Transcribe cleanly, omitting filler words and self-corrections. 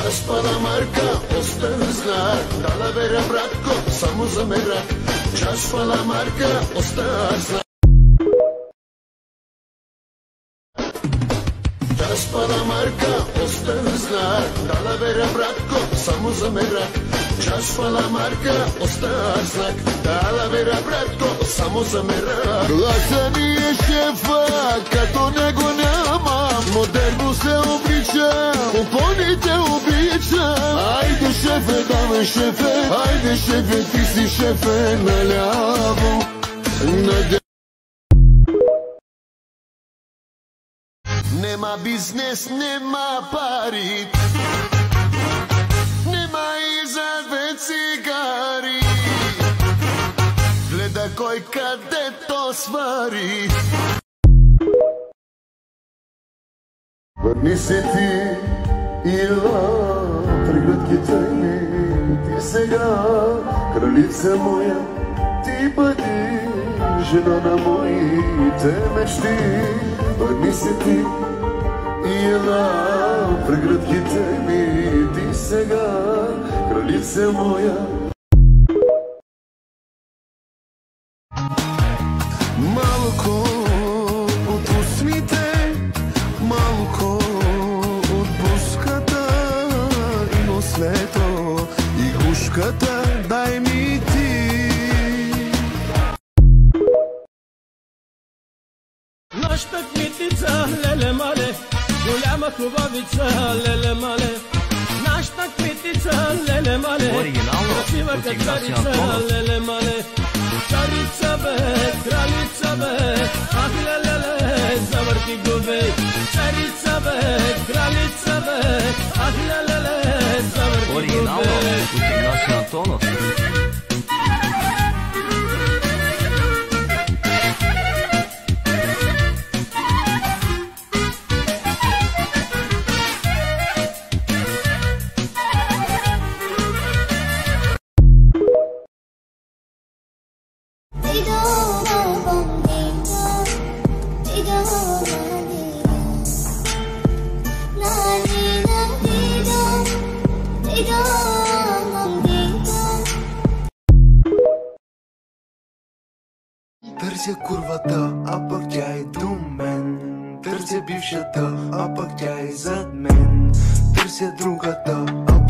Časpala marka, ostaje znak. Dala vera bratko, samo za merak. Časpala marka, ostaje znak. Časpala marka, ostaje znak. Dala vera bratko, samo za merak. Časpala marka, ostaje znak. Dala vera bratko, samo za merak. Glasa nije šefa, kad to nego nama. Moderno se obliča, uponite ubića. Ajde šefe, dame šefe, ajde šefe, ti si šefe na ljavu, na de... Nema biznes, nema pari, nema i za dve cigari. Gleda koj kade to stvari. Vrni se ti ila, преградки тайни, ти сега, кралица моя, ти бъди жена на моите мечти. Върни се ти ила, преградки тайни, ти сега, кралица моя. Малко от усмите, малко от буската и нослето и гушката, дай ми ти. Нашата кметица, леле мале, голяма хубавица, леле мале. Нашата кметица, леле мале, красива като царица, леле мале. Царица бе, кралица бе, ах леле, завърти го бе. Царица бе, кралица бе, ах леле, завърти го бе. Търся курвата, а пък тя е до мен. Търся бившата, а пък тя е зад мен. Търся другата, а